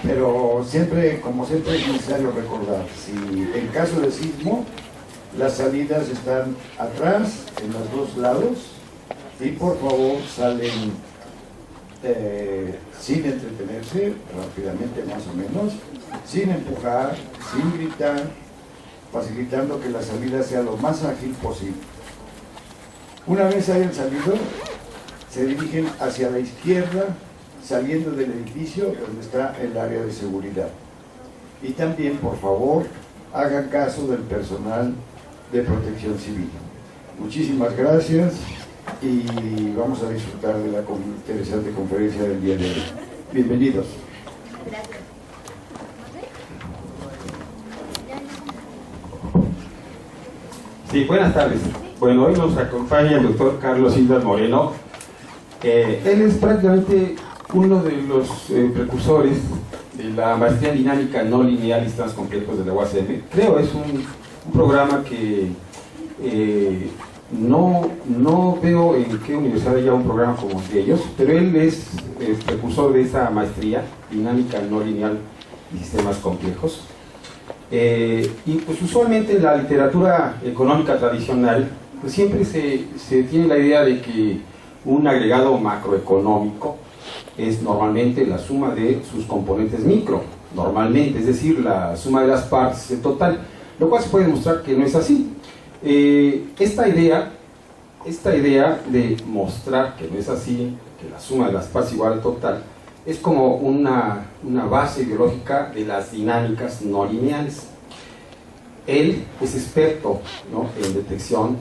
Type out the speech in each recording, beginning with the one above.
Pero siempre, como siempre, es necesario recordar, si en caso de sismo, las salidas están atrás, en los dos lados, y por favor salen sin entretenerse, rápidamente más o menos, sin empujar, sin gritar, facilitando que la salida sea lo más ágil posible. Una vez hayan salido, se dirigen hacia la izquierda, saliendo del edificio donde está el área de seguridad. Y también, por favor, hagan caso del personal de protección civil. Muchísimas gracias y vamos a disfrutar de la interesante conferencia del día de hoy. Bienvenidos. Gracias. Sí, buenas tardes. Bueno, hoy nos acompaña el doctor Carlos Islas Moreno. Él es prácticamente uno de los precursores de la maestría en dinámica no lineal y sistemas complejos de la UASM. Creo es un programa que no veo en qué universidad haya un programa como el de ellos, pero él es precursor de esa maestría dinámica no lineal y sistemas complejos. Y pues usualmente en la literatura económica tradicional pues siempre se tiene la idea de que un agregado macroeconómico es normalmente la suma de sus componentes micro, normalmente, es decir, la suma de las partes en total, lo cual se puede demostrar que no es así. Esta idea de mostrar que no es así, que la suma de las partes igual al total, es como una base biológica de las dinámicas no lineales. Él es experto, ¿no?, en detección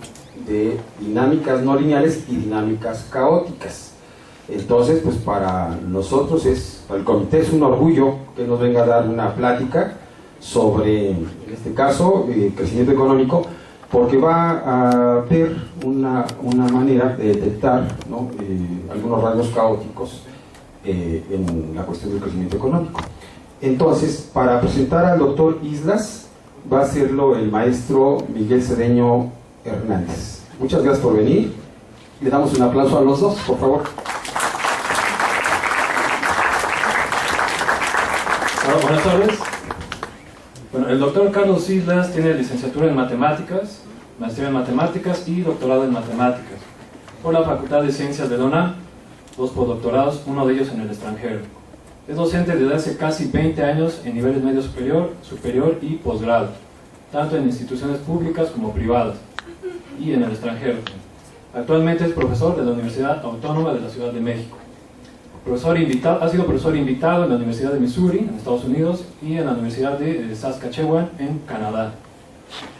de dinámicas no lineales y dinámicas caóticas. Entonces, pues para nosotros, para el comité es un orgullo que nos venga a dar una plática sobre, en este caso, crecimiento económico, porque va a ver una manera de detectar, ¿no?, algunos rayos caóticos en la cuestión del crecimiento económico. Entonces, para presentar al doctor Islas, va a hacerlo el maestro Miguel Cedeño Hernández. Muchas gracias por venir. Le damos un aplauso a los dos, por favor. Hola, buenas tardes. Bueno, el doctor Carlos Islas tiene licenciatura en matemáticas, maestría en matemáticas y doctorado en matemáticas por la Facultad de Ciencias de la UNAM, 2 postdoctorados, uno de ellos en el extranjero. Es docente desde hace casi 20 años en niveles medio superior y posgrado, tanto en instituciones públicas como privadas y en el extranjero. Actualmente es profesor de la Universidad Autónoma de la Ciudad de México. Ha sido profesor invitado en la Universidad de Missouri, en Estados Unidos, y en la Universidad de Saskatchewan, en Canadá.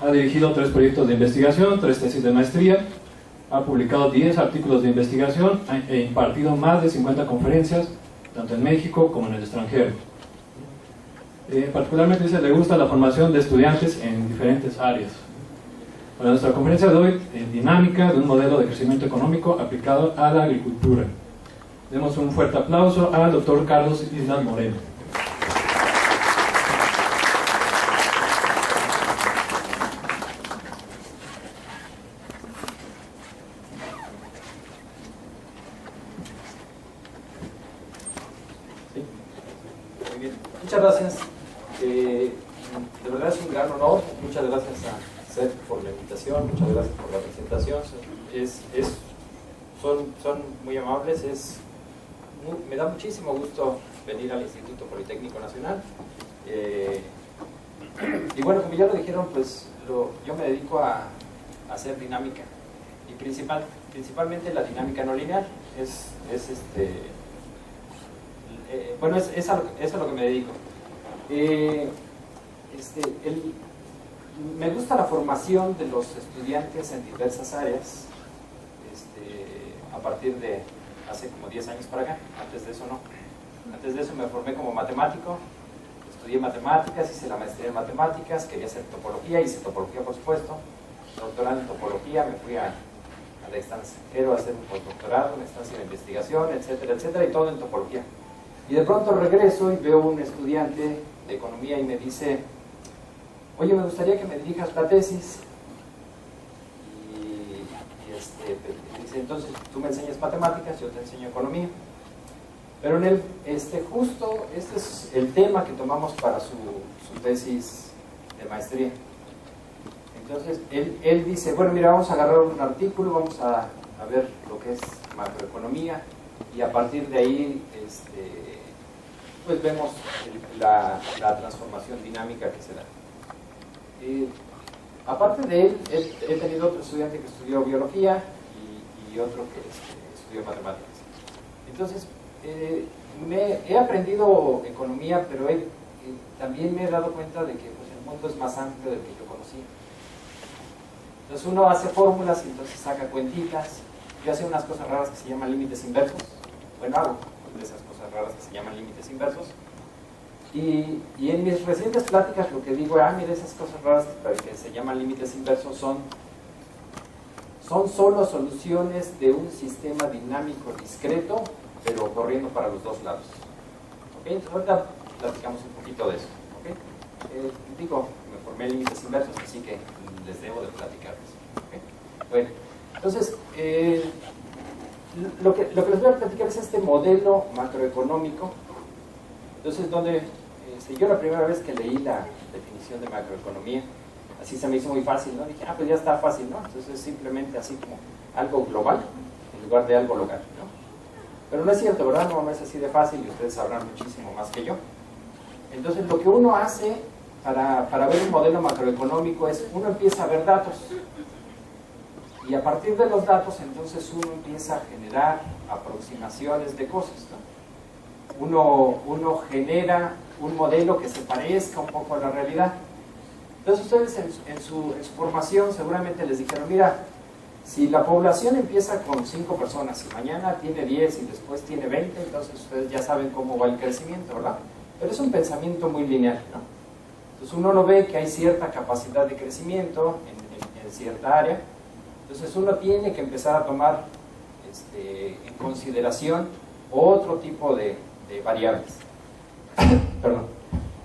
Ha dirigido 3 proyectos de investigación, 3 tesis de maestría, ha publicado 10 artículos de investigación e impartido más de 50 conferencias, tanto en México como en el extranjero. Particularmente le gusta la formación de estudiantes en diferentes áreas. Para nuestra conferencia de hoy, dinámica de un modelo de crecimiento económico aplicado a la agricultura. Demos un fuerte aplauso al doctor Carlos Islas Moreno. Muchas gracias. De verdad es un gran honor. Muchas gracias a Seth por la invitación, muchas gracias por la presentación. Son muy amables. Me da muchísimo gusto venir al Instituto Politécnico Nacional. Y bueno, como ya lo dijeron, pues yo me dedico a hacer dinámica y principalmente la dinámica no lineal. Bueno, es a lo que me dedico. Me gusta la formación de los estudiantes en diversas áreas, a partir de hace como 10 años para acá. Antes de eso no. Antes de eso me formé como matemático, estudié matemáticas, hice la maestría en matemáticas, quería hacer topología, hice topología por supuesto, doctorado en topología, me fui al extranjero a hacer un postdoctorado, una estancia de investigación, etcétera, etcétera, y todo en topología. Y de pronto regreso y veo un estudiante de economía y me dice: oye, me gustaría que me dirijas la tesis. Y dice: entonces tú me enseñas matemáticas, yo te enseño economía. Pero en el, justo este es el tema que tomamos para su tesis de maestría. Entonces, él dice, bueno, mira, vamos a agarrar un artículo, vamos a ver lo que es macroeconomía, y a partir de ahí, pues vemos la transformación dinámica que se da. Aparte de él, he tenido otro estudiante que estudió biología y otro que estudió matemáticas. Entonces, he aprendido economía, pero también me he dado cuenta de que pues, el mundo es más amplio del que yo conocía. Entonces uno hace fórmulas y entonces saca cuentitas. Yo hacía unas cosas raras que se llaman límites inversos. Bueno, hago de esas cosas raras que se llaman límites inversos. Y en mis recientes pláticas lo que digo, mira, esas cosas raras que se llaman límites inversos son solo soluciones de un sistema dinámico discreto, pero corriendo para los dos lados. ¿Okay? Entonces ahorita platicamos un poquito de eso. ¿Okay? Digo, me formé en límites inversos, así que les debo de platicar de eso. ¿Okay? Bueno, entonces, lo que les voy a platicar es este modelo macroeconómico. Entonces, donde yo la primera vez que leí la definición de macroeconomía, así se me hizo muy fácil, ¿no? Dije, pues ya está fácil, ¿no? Entonces es simplemente así como algo global en lugar de algo local, ¿no? Pero no es cierto, ¿verdad? No es así de fácil y ustedes sabrán muchísimo más que yo. Entonces lo que uno hace para ver un modelo macroeconómico es, uno empieza a ver datos. Y a partir de los datos, entonces uno empieza a generar aproximaciones de cosas, ¿no? Uno genera un modelo que se parezca un poco a la realidad. Entonces ustedes en su formación seguramente les dijeron, mira, si la población empieza con 5 personas y mañana tiene 10 y después tiene 20, entonces ustedes ya saben cómo va el crecimiento, ¿verdad? Pero es un pensamiento muy lineal, ¿no? Entonces uno no ve que hay cierta capacidad de crecimiento en cierta área. Entonces uno tiene que empezar a tomar en consideración otro tipo de variables. Perdón.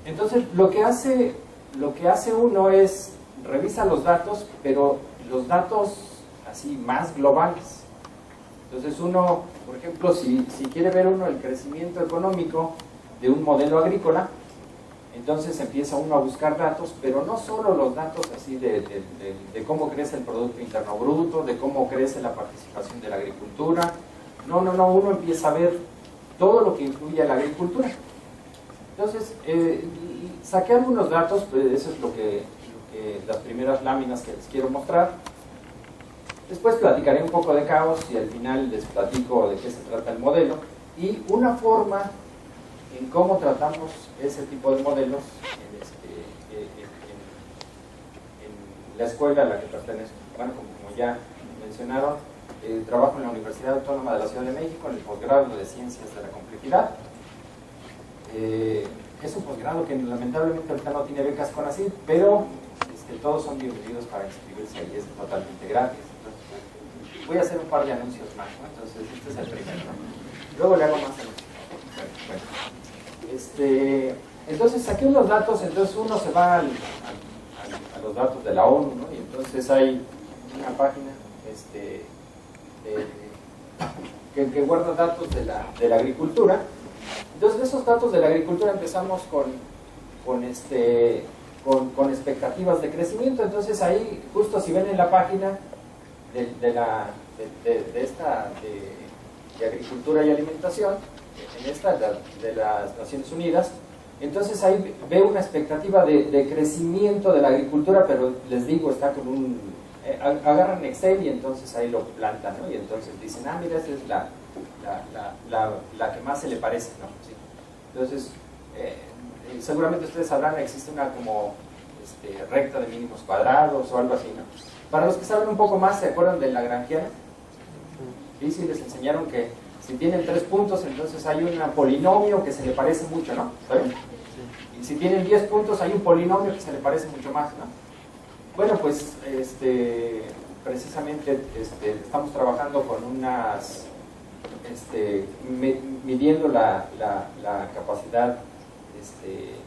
Entonces lo que hace uno es revisa los datos, pero los datos así más globales. Entonces uno, por ejemplo, si quiere ver uno el crecimiento económico de un modelo agrícola, entonces empieza uno a buscar datos, pero no solo los datos así de cómo crece el Producto Interno Bruto, de cómo crece la participación de la agricultura. No, uno empieza a ver todo lo que incluye a la agricultura. Entonces, saqué algunos datos, pues eso es lo que las primeras láminas que les quiero mostrar. Después platicaré un poco de caos y al final les platico de qué se trata el modelo y una forma en cómo tratamos ese tipo de modelos en la escuela a la que pertenezco. Bueno, como ya mencionaron, trabajo en la Universidad Autónoma de la Ciudad de México en el posgrado de Ciencias de la Complejidad. Es un posgrado que lamentablemente ahorita no tiene becas CONACYT, pero todos son bienvenidos para inscribirse ahí, es totalmente gratis. Entonces, voy a hacer un par de anuncios más, ¿no? Entonces este es el primero, ¿no? Luego le hago más anuncios. Bueno. Entonces saqué unos datos, entonces uno se va a los datos de la ONU, ¿no? Y entonces hay una página que guarda datos de la agricultura. Entonces de esos datos de la agricultura empezamos con expectativas de crecimiento. Entonces ahí, justo si ven en la página de agricultura y alimentación, en esta de las Naciones Unidas, entonces ahí veo una expectativa de crecimiento de la agricultura, pero les digo, está con agarran Excel y entonces ahí lo plantan, ¿no? Y entonces dicen, mira, esa es la que más se le parece, ¿no? Sí. Entonces, seguramente ustedes sabrán, existe una como recta de mínimos cuadrados o algo así, ¿no? Para los que saben un poco más, ¿se acuerdan de la Lagrangiana? Sí, les enseñaron que si tienen 3 puntos, entonces hay un polinomio que se le parece mucho, ¿no? ¿Saben? Y si tienen 10 puntos, hay un polinomio que se le parece mucho más, ¿no? Bueno, pues, precisamente estamos trabajando con unas, midiendo la capacidad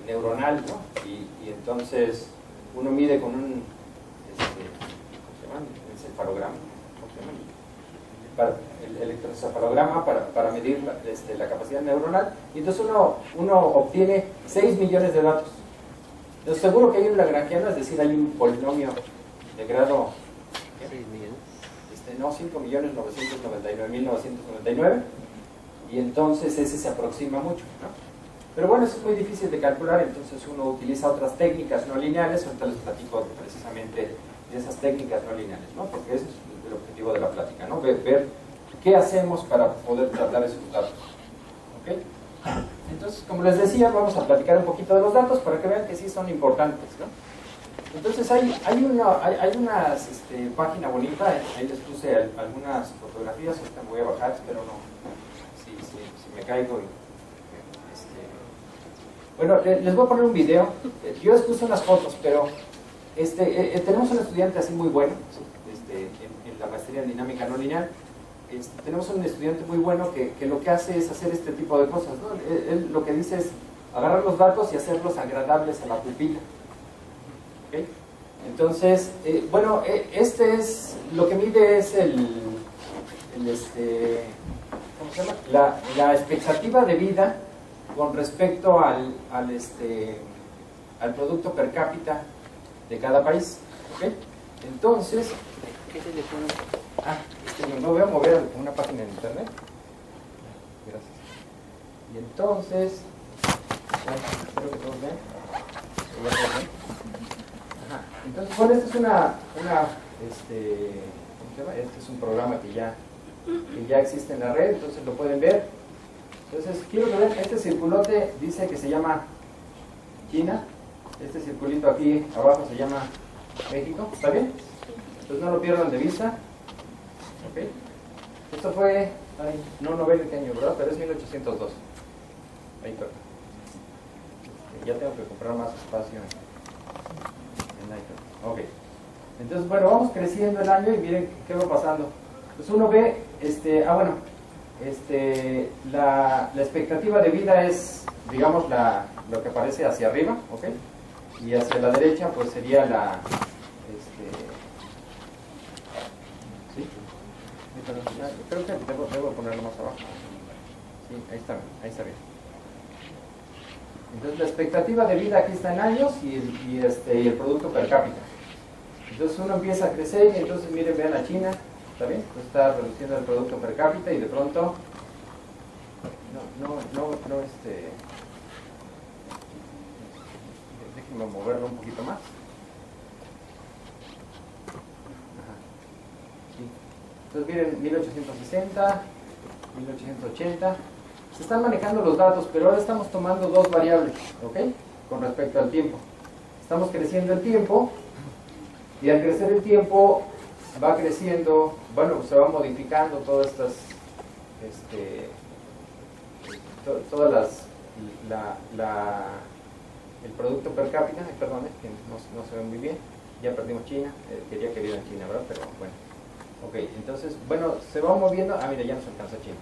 neuronal, ¿no? Y entonces uno mide con un, ¿cómo se llama? Encefalograma, ¿cómo se llama? el electroencefalograma para medir la capacidad neuronal, y entonces uno obtiene 6 millones de datos. Entonces seguro que hay un lagrangiano, es decir, hay un polinomio de grado 5.999.999, y entonces ese se aproxima mucho, ¿no? Pero bueno, eso es muy difícil de calcular, entonces uno utiliza otras técnicas no lineales. Ahorita les platico precisamente de esas técnicas no lineales, ¿no? Porque ese es el objetivo de la plática, ¿no? Ver qué hacemos para poder tratar esos datos. ¿Ok? Entonces, como les decía, vamos a platicar un poquito de los datos para que vean que sí son importantes, ¿no? Entonces hay una página bonita, ahí les puse algunas fotografías, ahorita me voy a bajar, espero no, si me caigo. Bueno, les voy a poner un video. Yo les puse unas fotos, pero tenemos un estudiante así muy bueno en la maestría en dinámica no lineal. Tenemos un estudiante muy bueno que lo que hace es hacer este tipo de cosas, ¿no? Él lo que dice es agarrar los datos y hacerlos agradables a la pupila. ¿Okay? Entonces, bueno, es lo que mide es ¿cómo se llama? La expectativa de vida con respecto al producto per cápita de cada país. ¿Okay? Entonces, ¿qué teléfono? me voy a mover a una página en internet. Gracias. Y entonces, espero que todos vean. Ajá. Entonces, bueno, esta es ¿cómo se llama? Este es un programa que ya existe en la red, entonces lo pueden ver. Entonces, quiero que vean, este circulote dice que se llama China, este circulito aquí abajo se llama México, ¿está bien? Entonces no lo pierdan de vista. ¿Okay? Esto fue, no ven en qué año, ¿verdad? Pero es 1802. Ahí toca. Ya tengo que comprar más espacio en iPad. Ok. Entonces, bueno, vamos creciendo el año y miren qué va pasando. Pues uno ve, la expectativa de vida es, digamos, lo que aparece hacia arriba, ¿ok? Y hacia la derecha, pues sería ¿sí? Creo que debo ponerlo más abajo. Sí, ahí está bien. Entonces la expectativa de vida aquí está en años y el producto per cápita. Entonces uno empieza a crecer y entonces miren, vean a China, ¿está bien? Pues está reduciendo el producto per cápita y de pronto déjenme moverlo un poquito más. Entonces miren, 1860, 1880, se están manejando los datos, pero ahora estamos tomando dos variables, ¿ok? Con respecto al tiempo. Estamos creciendo el tiempo, y al crecer el tiempo va creciendo, bueno, se va modificando todas estas, todas el producto per cápita, perdón, que no se ve muy bien, ya perdimos China, quería que vieran China, ¿verdad? Pero bueno. Ok, entonces, bueno, se va moviendo. Mira, ya nos alcanzó China.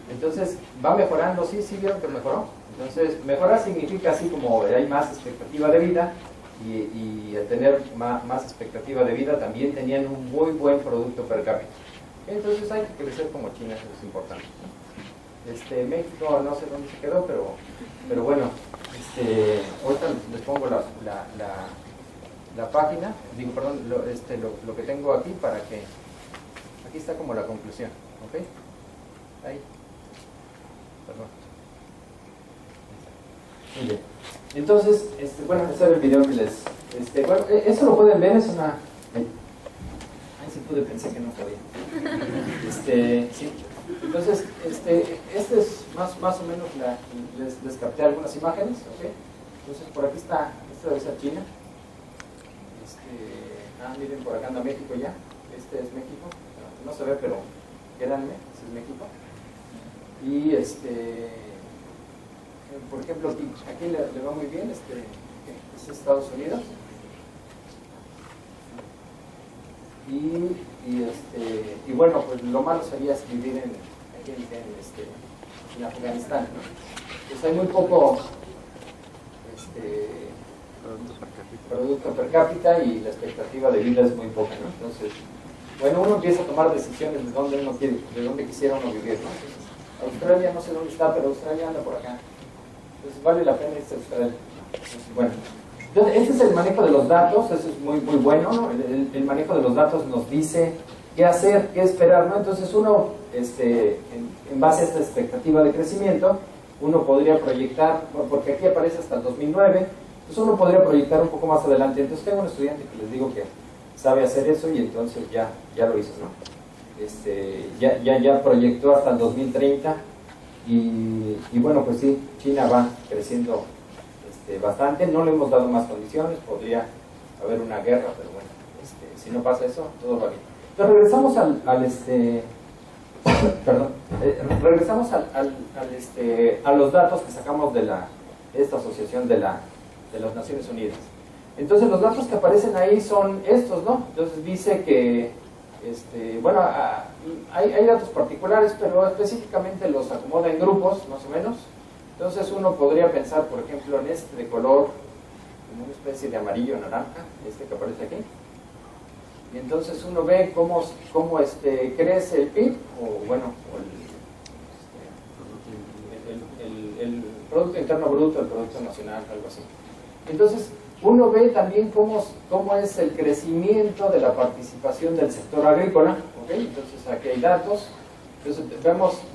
Entonces, va mejorando, sí vieron que mejoró. Entonces, mejorar significa así como hay más expectativa de vida y al tener más expectativa de vida también tenían un muy buen producto per cápita. Entonces, hay que crecer como China, eso es importante. México no sé dónde se quedó, pero bueno, ahorita les pongo la página, perdón, lo que tengo aquí para que, aquí está como la conclusión, ¿ok? Ahí, perdón. Muy bien. Entonces, bueno, ese era el video que les, bueno, eso lo pueden ver, es una, ahí sí pude, pensé que no podía. Sí. Entonces, este es más o menos, les capté algunas imágenes, ¿ok? Entonces, por aquí está, esta debe ser China. Miren, por acá anda México ya. Este es México. No se ve, pero créanme, ese es México. Y por ejemplo, aquí le va muy bien. Es Estados Unidos. Y bueno, pues lo malo sería vivir en Afganistán, ¿no? Pues hay muy poco producto per cápita y la expectativa de vida es muy poca, ¿no? Entonces, bueno, uno empieza a tomar decisiones de dónde uno quiere, de dónde quisiera uno vivir, ¿no? Entonces, Australia no sé dónde está, pero Australia anda por acá. Entonces vale la pena irse a Australia. Entonces, bueno, entonces, este es el manejo de los datos, eso es muy, muy bueno, ¿no? El manejo de los datos nos dice qué hacer, qué esperar, ¿no? Entonces uno, en base a esta expectativa de crecimiento, uno podría proyectar, porque aquí aparece hasta el 2009, entonces uno podría proyectar un poco más adelante. Entonces tengo un estudiante que les digo que sabe hacer eso y entonces ya lo hizo, ¿no? Ya proyectó hasta el 2030 y bueno, pues sí, China va creciendo bastante. No le hemos dado más condiciones, podría haber una guerra, pero bueno, si no pasa eso, todo va bien. Entonces regresamos regresamos a los datos que sacamos de esta asociación de las Naciones Unidas. Entonces los datos que aparecen ahí son estos, ¿no? Entonces dice que, bueno, hay datos particulares, pero específicamente los acomoda en grupos, más o menos. Entonces uno podría pensar, por ejemplo, en este de color, como una especie de amarillo naranja, que aparece aquí. Y entonces uno ve cómo crece el PIB, o bueno, el Producto Interno Bruto, el Producto Nacional, algo así. Entonces uno ve también cómo es el crecimiento de la participación del sector agrícola, ¿okay? Entonces aquí hay datos, entonces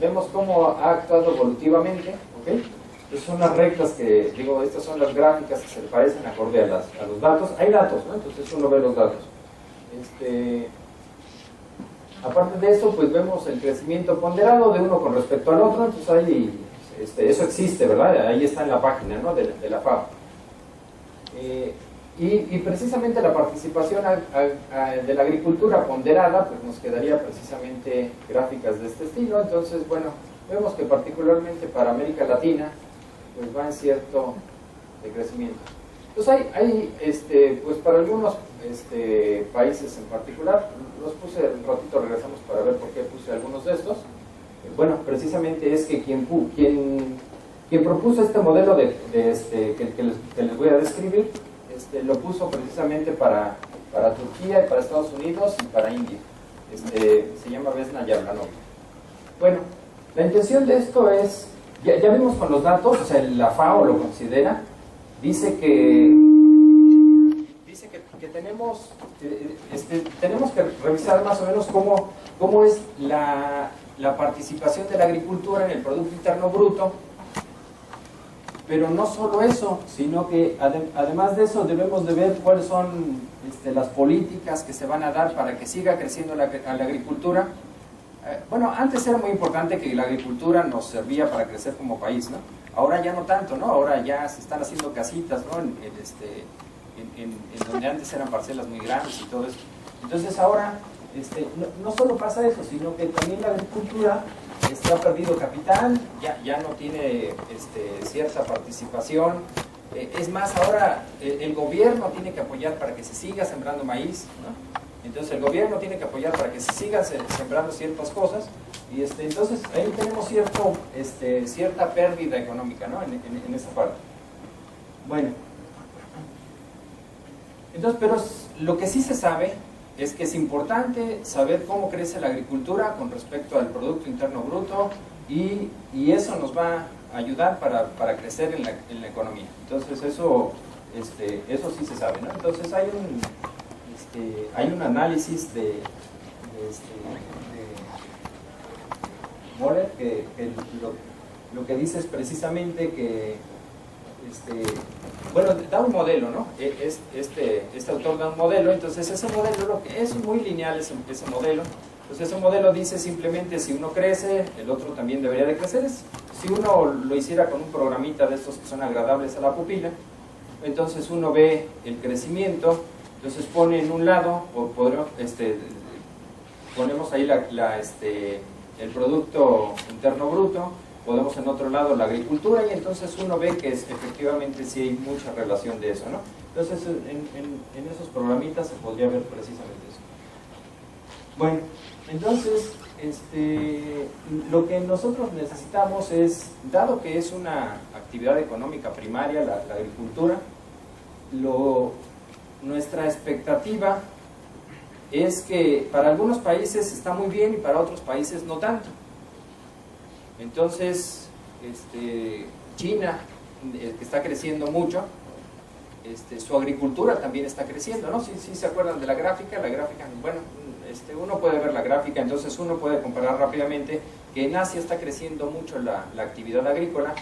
vemos cómo ha actuado evolutivamente, ¿okay? Entonces son las rectas que, digo, estas son las gráficas que se le parecen acorde a los datos. Hay datos, ¿no? Entonces uno ve los datos. Aparte de eso, pues vemos el crecimiento ponderado de uno con respecto al otro. Entonces ahí, eso existe, ¿verdad? Ahí está en la página, ¿no? de la FAO. Y precisamente la participación de la agricultura ponderada, pues nos quedaría precisamente gráficas de este estilo. Entonces, bueno, vemos que particularmente para América Latina, pues va en cierto de crecimiento. Entonces pues para algunos países en particular, los puse, un ratito regresamos para ver por qué puse algunos de estos. Bueno, precisamente es que quien propuso este modelo que les voy a describir, lo puso precisamente para Turquía, y para Estados Unidos y para India. Se llama Vesna Yablanovic. Bueno, la intención de esto es, ya vimos con los datos, o sea, la FAO lo considera, dice que tenemos que revisar más o menos cómo es la participación de la agricultura en el Producto Interno Bruto, pero no solo eso, sino que además de eso debemos de ver cuáles son las políticas que se van a dar para que siga creciendo la agricultura. Bueno, antes era muy importante que la agricultura nos servía para crecer como país, ¿no? Ahora ya no tanto, ¿no? Ahora ya se están haciendo casitas, ¿no? En donde antes eran parcelas muy grandes y todo eso. Entonces ahora no solo pasa eso, sino que también la agricultura ha perdido capital, ya no tiene cierta participación. Es más, ahora el gobierno tiene que apoyar para que se siga sembrando maíz, ¿no? Entonces el gobierno tiene que apoyar para que se siga sembrando ciertas cosas, y entonces ahí tenemos cierta pérdida económica, ¿no? en esa parte. Bueno, entonces, pero lo que sí se sabe es que es importante saber cómo crece la agricultura con respecto al Producto Interno Bruto, y eso nos va a ayudar para crecer en la economía. Entonces eso sí se sabe, ¿no? Entonces hay un análisis de Moller que lo que dice es precisamente que bueno, da un modelo, ¿no? Este autor da un modelo. Entonces ese modelo es muy lineal, ese modelo. Entonces ese modelo dice simplemente si uno crece, el otro también debería de crecer. Si uno lo hiciera con un programita de estos que son agradables a la pupila, entonces uno ve el crecimiento. Entonces pone en un lado, ponemos ahí el Producto Interno Bruto, ponemos en otro lado la agricultura, y entonces uno ve que efectivamente sí hay mucha relación de eso, ¿no? Entonces en esos programitas se podría ver precisamente eso. Bueno, entonces lo que nosotros necesitamos es, dado que es una actividad económica primaria la agricultura, nuestra expectativa es que para algunos países está muy bien y para otros países no tanto. Entonces, China, que está creciendo mucho, su agricultura también está creciendo, ¿no? Si se acuerdan de la gráfica, bueno, uno puede ver la gráfica, entonces uno puede comparar rápidamente que en Asia está creciendo mucho la actividad agrícola,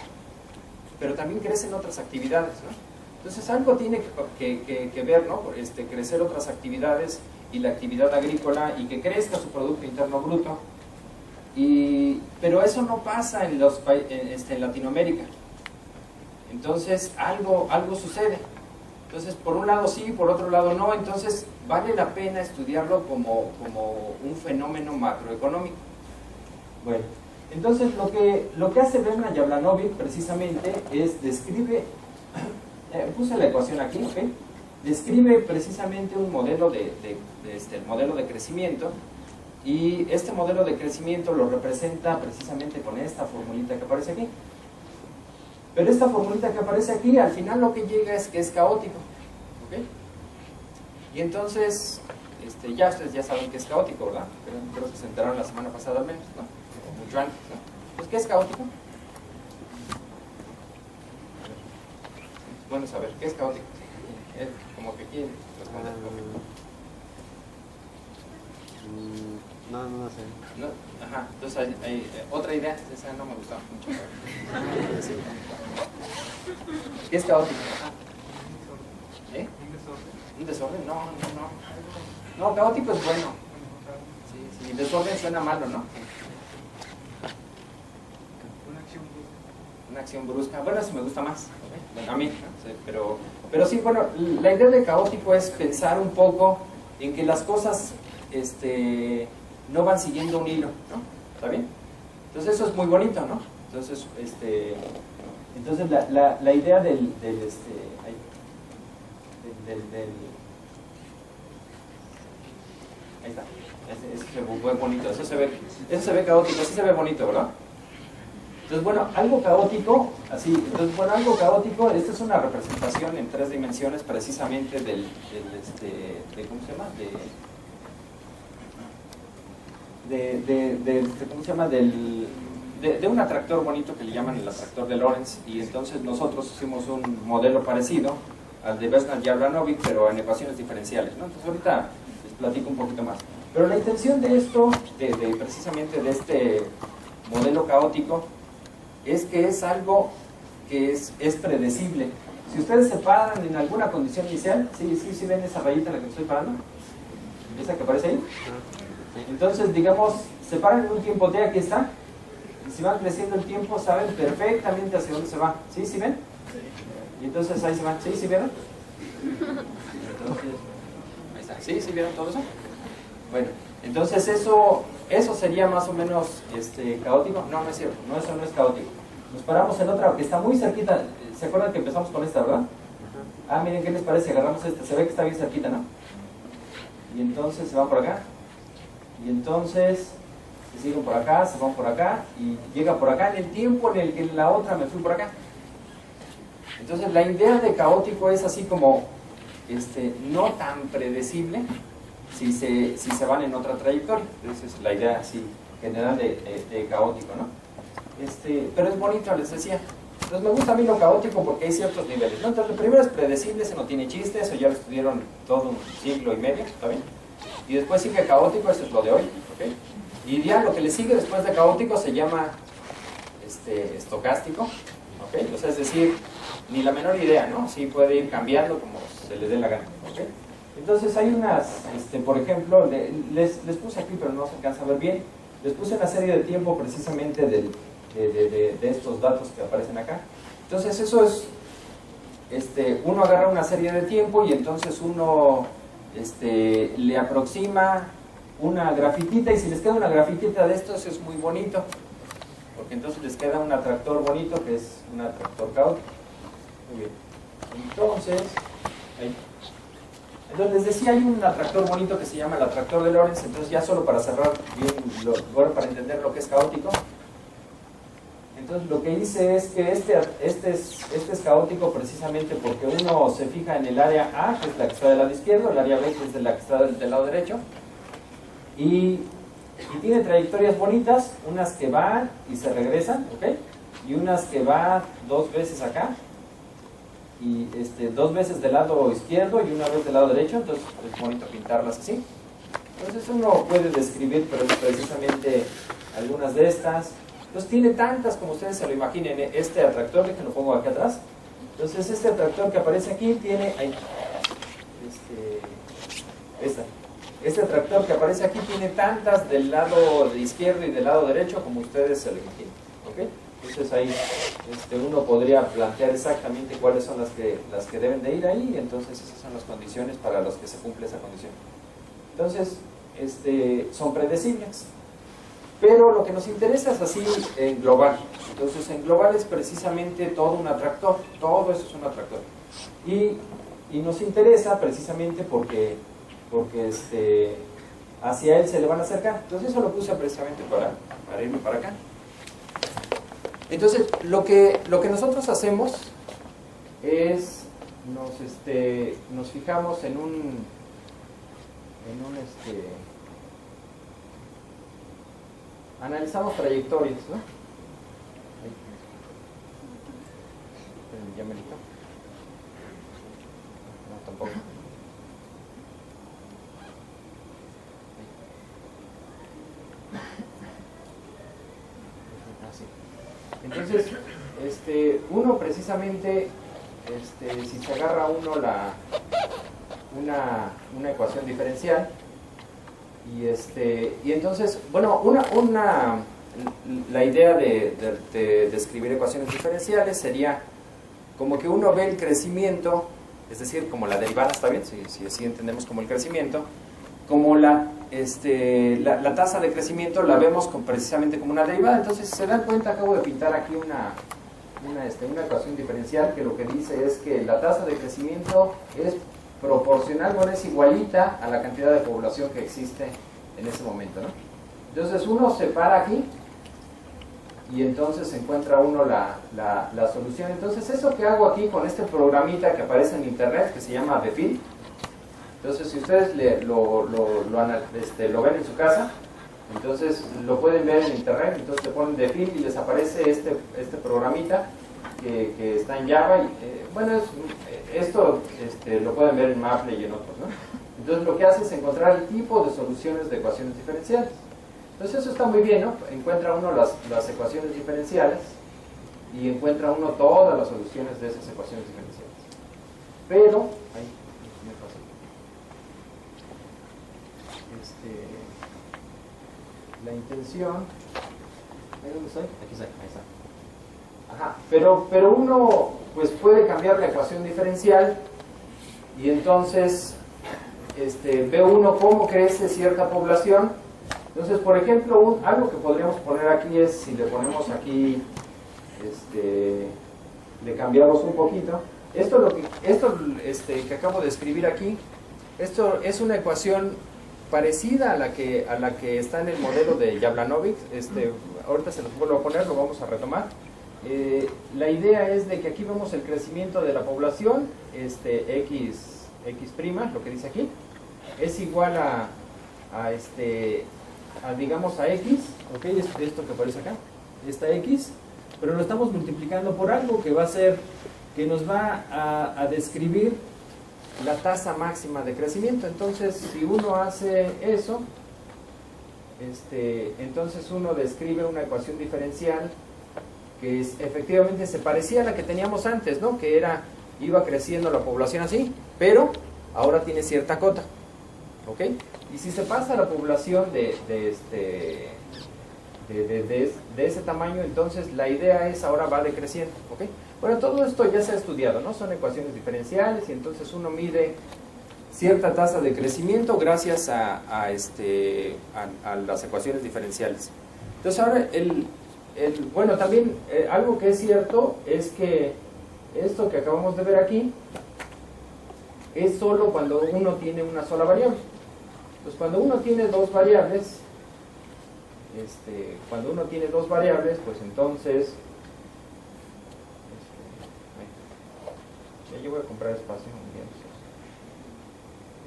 pero también crecen otras actividades, ¿no? Entonces algo tiene que ver, ¿no? Crecer otras actividades y la actividad agrícola y que crezca su Producto Interno Bruto. Pero eso no pasa en Latinoamérica. Entonces algo sucede. Entonces por un lado sí, por otro lado no. Entonces vale la pena estudiarlo como un fenómeno macroeconómico. Bueno, entonces lo que hace Vesna Yablanovic precisamente es describe, puse la ecuación aquí, ¿ok? Describe precisamente un modelo el modelo de crecimiento, y este modelo de crecimiento lo representa precisamente con esta formulita que aparece aquí. Pero esta formulita que aparece aquí, al final lo que llega es que es caótico, ¿ok? Y entonces, ya ustedes ya saben que es caótico, ¿verdad? Creo que se enteraron la semana pasada al menos, ¿no? O mucho antes, ¿no? Pues, ¿qué es caótico? Bueno, saber, ¿qué es caótico? Como que quiere responder. No sé. No, ajá, entonces hay otra idea, esa no me gustaba mucho. ¿Qué es caótico? ¿Eh? ¿Un desorden? No. No, caótico es bueno. Sí, desorden suena malo, ¿no? Una acción brusca. Bueno, eso me gusta más. ¿Okay? Bueno, a mí, ¿no? Sí, pero sí, bueno, la idea de caótico es pensar un poco en que las cosas no van siguiendo un hilo, ¿no? ¿Está bien? Entonces eso es muy bonito, ¿no? Entonces, la idea del ahí está, eso se ve bonito, eso se ve caótico, así se ve bonito, ¿verdad? Entonces, bueno, algo caótico, así, algo caótico, esta es una representación en 3 dimensiones precisamente ¿cómo se llama? ¿Cómo se llama? De un atractor bonito que le llaman el atractor de Lorentz, y entonces nosotros hicimos un modelo parecido al de Vesna Yablanovic, pero en ecuaciones diferenciales, ¿no? Entonces ahorita les platico un poquito más. Pero la intención de esto, precisamente de este modelo caótico, es que es algo que es predecible. Si ustedes se paran en alguna condición inicial, ¿sí ven esa rayita en la que estoy parando? ¿Esa que aparece ahí? Entonces, digamos, se paran en un tiempo T, aquí está, y si van creciendo el tiempo, saben perfectamente hacia dónde se va. ¿Sí ven? Y entonces ahí se van. ¿Sí vieron? Entonces, ahí está. ¿Sí vieron todo eso? Bueno, entonces eso sería más o menos caótico. No es cierto, eso no es caótico. Nos paramos en otra que está muy cerquita. ¿Se acuerdan que empezamos con esta, verdad? Ah, miren, ¿qué les parece? Agarramos se ve que está bien cerquita, ¿no? Y entonces se van por acá. Y entonces se siguen por acá, se van por acá y llega por acá en el tiempo en el que la otra me fui por acá. Entonces la idea de caótico es así como no tan predecible si se van en otra trayectoria. Esa es la idea así general de caótico, ¿no? Pero es bonito, les decía. Entonces me gusta a mí lo caótico porque hay ciertos niveles, ¿no? Entonces lo primero es predecible, eso no tiene chiste, eso ya lo estudiaron todo un siglo y medio, ¿está bien? Y después sigue caótico, eso es lo de hoy, ¿ok? Y ya lo que le sigue después de caótico se llama estocástico, ¿ok? O sea, es decir, ni la menor idea, ¿no? Sí puede ir cambiando como se le dé la gana, ¿ok? Entonces hay unas, por ejemplo, les puse aquí pero no se alcanza a ver bien, les puse una serie de tiempo precisamente de estos datos que aparecen acá. Entonces eso es, uno agarra una serie de tiempo y entonces uno le aproxima una grafitita, y si les queda una grafitita de estos es muy bonito, porque entonces les queda un atractor bonito que es un atractor caótico. Muy bien. Entonces les decía, hay un atractor bonito que se llama el atractor de Lorentz. Entonces ya solo para cerrar bien, para entender lo que es caótico, Entonces lo que hice es que este es caótico precisamente porque uno se fija en el área A, que es la que está del lado izquierdo, el área B, que es de la que está del lado derecho, y tiene trayectorias bonitas, unas que van y se regresan, ¿ok? Y unas que van 2 veces acá, y 2 veces del lado izquierdo y una vez del lado derecho, entonces es bonito pintarlas así. Entonces uno puede describir precisamente algunas de estas. Entonces tiene tantas como ustedes se lo imaginen. Este atractor, que lo pongo aquí atrás. Entonces este atractor que aparece aquí tiene... Este atractor que aparece aquí tiene tantas del lado izquierdo y del lado derecho como ustedes se lo imaginen. ¿Ok? Entonces ahí uno podría plantear exactamente cuáles son las que deben de ir ahí, y entonces esas son las condiciones para las que se cumple esa condición. Entonces, son predecibles. Pero lo que nos interesa es así en global. Entonces en global es precisamente todo un atractor, todo eso es un atractor. Y nos interesa precisamente porque hacia él se le van a acercar. Entonces eso lo puse precisamente para irme para acá. Entonces lo que nosotros hacemos es nos fijamos en un analizamos trayectorias, ¿no? ¿Ya me listo? No, tampoco. Así. Entonces, uno precisamente, si se agarra uno una ecuación diferencial, y entonces, bueno, la idea de escribir ecuaciones diferenciales sería como que uno ve el crecimiento, es decir, como la derivada, ¿está bien? Si así entendemos como el crecimiento, como la tasa de crecimiento la vemos precisamente como una derivada. Entonces, si se dan cuenta, acabo de pintar aquí una ecuación diferencial que lo que dice es que la tasa de crecimiento es proporcional, bueno, es igualita a la cantidad de población que existe en ese momento, ¿no? Entonces uno se para aquí y entonces encuentra uno la solución. Entonces eso que hago aquí con este programita que aparece en internet que se llama Defil, entonces si ustedes lo ven en su casa, entonces lo pueden ver en internet, entonces le ponen Defil y les aparece este programita que está en Java y bueno, esto lo pueden ver en Maple y en otros, ¿no? Entonces lo que hace es encontrar el tipo de soluciones de ecuaciones diferenciales. Entonces eso está muy bien, ¿no? Encuentra uno las ecuaciones diferenciales y encuentra uno todas las soluciones de esas ecuaciones diferenciales. Pero, ahí, me pasó. La intención, ¿ahí dónde estoy? Aquí está, ahí está. Ajá, pero uno pues puede cambiar la ecuación diferencial y entonces ve uno cómo crece cierta población. Entonces, por ejemplo, algo que podríamos poner aquí es, si le ponemos aquí, le cambiamos un poquito. Esto que acabo de escribir aquí, esto es una ecuación parecida a la que está en el modelo de Jablanovic. Ahorita se los vuelvo a poner, lo vamos a retomar. La idea es de que aquí vemos el crecimiento de la población, x', lo que dice aquí, es igual a digamos a x, ok, es esto que aparece acá, esta x, pero lo estamos multiplicando por algo que va a ser, que nos va a describir la tasa máxima de crecimiento. Entonces, si uno hace eso, entonces uno describe una ecuación diferencial que efectivamente se parecía a la que teníamos antes, ¿no? Que iba creciendo la población así, pero ahora tiene cierta cota, ¿ok? Y si se pasa la población de ese tamaño, entonces la idea es ahora va decreciendo, ¿ok? Bueno, todo esto ya se ha estudiado, ¿no? Son ecuaciones diferenciales y entonces uno mide cierta tasa de crecimiento gracias a las ecuaciones diferenciales. Entonces ahora bueno, también algo que es cierto es que esto que acabamos de ver aquí es solo cuando uno tiene una sola variable. Entonces cuando uno tiene dos variables, pues entonces yo voy a comprar espacio.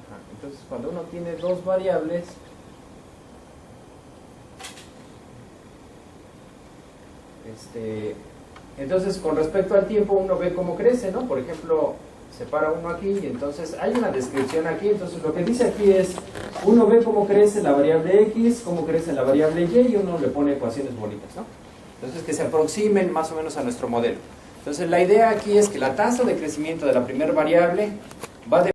Ajá, entonces, cuando uno tiene dos variables, entonces con respecto al tiempo uno ve cómo crece, ¿no? Por ejemplo, separa uno aquí y entonces hay una descripción aquí. Entonces lo que dice aquí es, uno ve cómo crece la variable X, cómo crece la variable Y, y uno le pone ecuaciones bonitas, ¿no? Entonces que se aproximen más o menos a nuestro modelo. Entonces la idea aquí es que la tasa de crecimiento de la primera variable va a